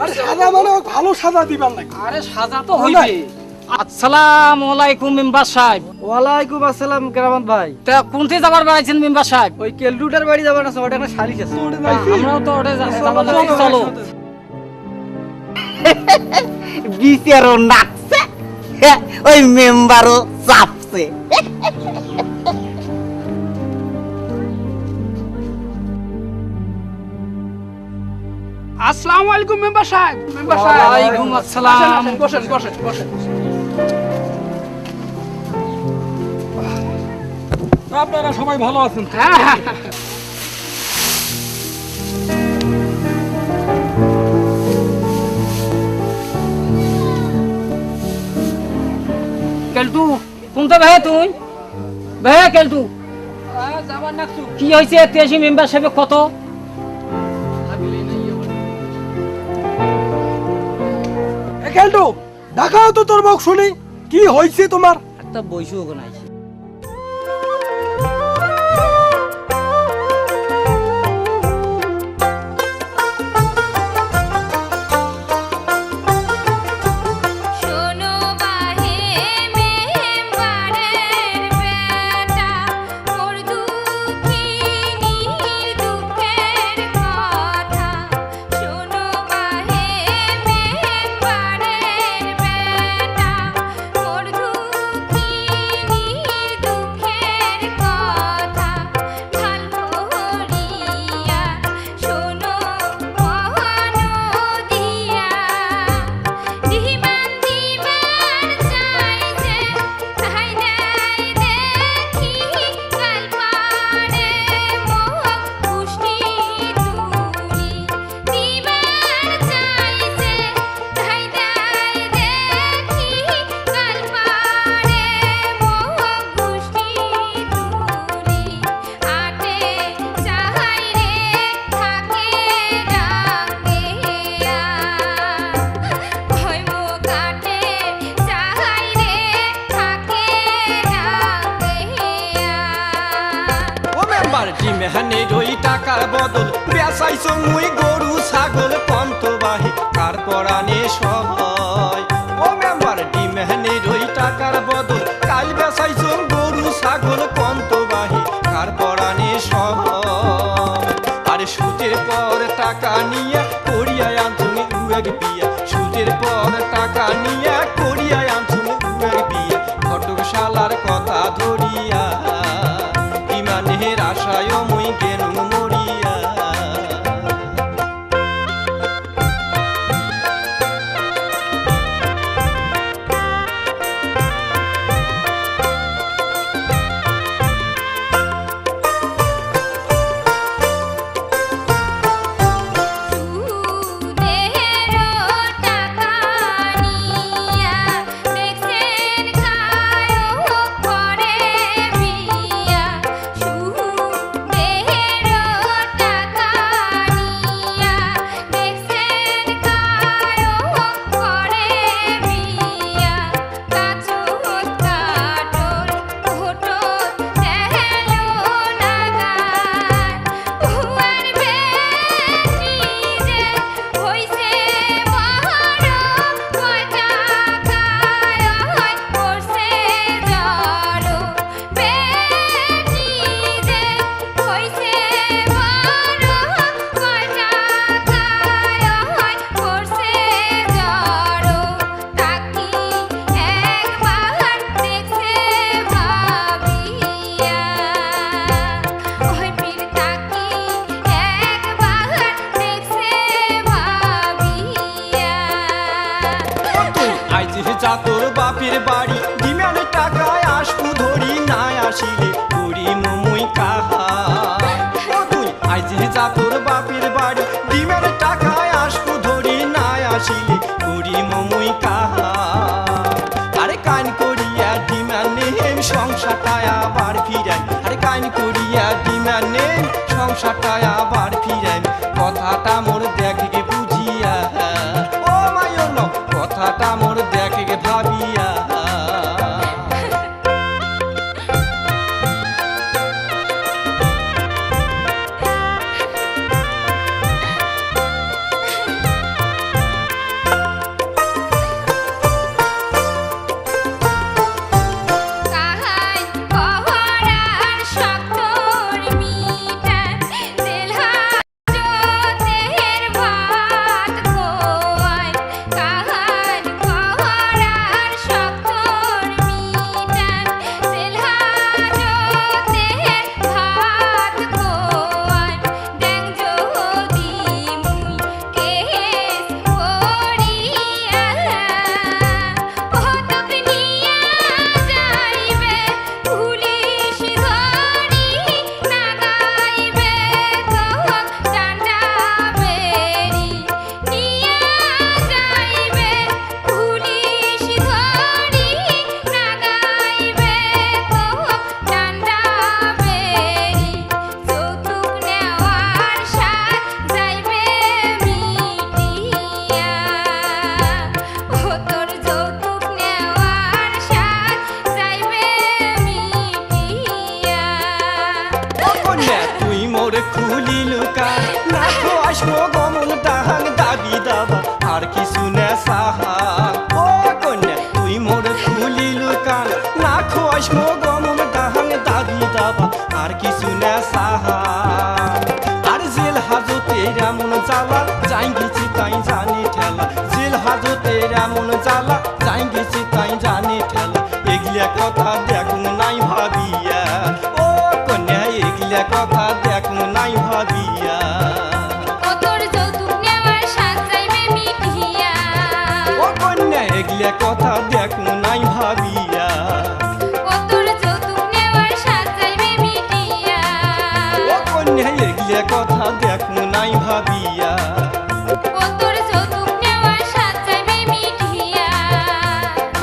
আরে সাজা মানে ভালো সাজা দিবেন নাকি? আরে সাজা তো হইবে। আসসালামু আলাইকুম মেম্বার সাহেব। ওয়ালাইকুম আসসালাম কেরামত ভাই। তা কোনতে যাবার বাড়াইছেন মেম্বার সাহেব? ওই কেলটুটার বাড়ি যাবার আছে, ওটা একটা শালিশ আছে। আমরাও তো ওটা যাবার লাগি, চলো। বিচারও নাচছে, ওই মেম্বারও চাপছে। আসসালামু আলাইকুম মেম্বার সাহেব। মেম্বার সাহেব ওয়ালাইকুম আসসালাম। বসেন বসেন বসেন। আপনারা সবাই ভালো আছেন? হ্যাঁ হ্যাঁ। কেলটু কোনটা ভাই তুই? ভাই কেলটু যাবার নাকছু। কি হয়েছে? 83 মেম্বার সাহেব কত? খেলটু দেখাও তো তোর মুখ শুনি, কি হয়েছে তোমার? একটা বইসু ওখানে আইছে। শোনো বাহে মেম্বারের বেটা, মোর দুঃখিনীর দুঃখের কথা। শোনো বাহে মেম্বারের বেটা, মোর দুঃখিনীর দুঃখের কথা। ভালো হরিয়া শোনো মহানদিয়া, দিমান দিবার চাইছে তাই নাই দেখি, কাল পারে মোহ পুষ্টি তুলি। দিবার চাইছে তাই নাই দেখি, কাল পারে মোহ পুষ্টি তুলি। আটে চাহাই রে থাকে ডাঙ্গেয়া, ভয় মো কাটে চাহাই রে থাকে ডাঙ্গেয়া। ও মেম্বার ডিমেহানে রই টাকার বদল বেসাইছো মুই গরু ছাগল পন্তবাহী কার পরাণে সহায়। ও মেম্বার ডিমেহানে রই টাকার বদল কাল বেসাইছো গরু ছাগল পন্তবাহী কার পরাণে সহায়। আরে সুদের পর টাকা নিয়ে করিয়া আনছুমি উয়ের বিয়া, সুদের পর টাকা নিয়ে করিয়া আনছুমি উয়ের বিয়া। ঘটক শালার কথা ধরিয়া ইমানের আশায় মুই গেনু মরিয়া। সুদের টাকা নিয়া গমন ডাহাং দাবি দাবা আর কিছু না সাহাং ও কন্যা তুই মোর খুলিলু কান না খোয়াস মো গমন ডাহাং দাবি দাবা আর কিছু না সাহাং আর জেল হাজতে এমন জ্বালা যাই গেছি তাই জানি ঠেলা জেল হাজতে এমন জ্বালা যাই গেছি তাই জানি ঠেলা এগুলা কথা দেখুন নাই ভাবিয়া ও কন্যা এগুলা কথা দেখুন নাই ভাবিয়া ও তোর যৌতুক নেওয়ার সাজ চাইবে মিটিয়া ও কন্যা এগুলা কথা দেখুন নাই ভাবিয়া ও তোর যৌতুক নেওয়ার সাজ চাইবে মিটিয়া ও কন্যা এগুলা কথা দেখুন নাই ভাবিয়া ও তোর যৌতুক নেওয়ার সাজ চাইবে মিটিয়া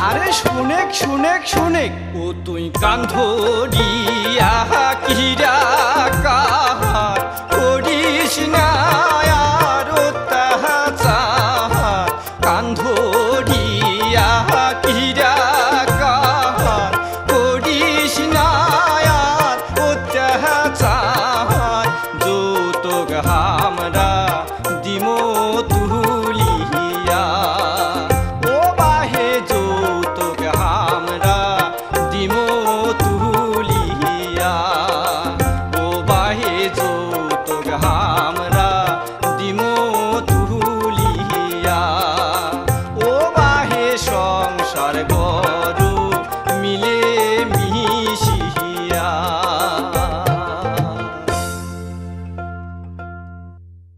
আরে শুনেক শুনেক শুনেক ও তুই কান্ধরিয়া কিরা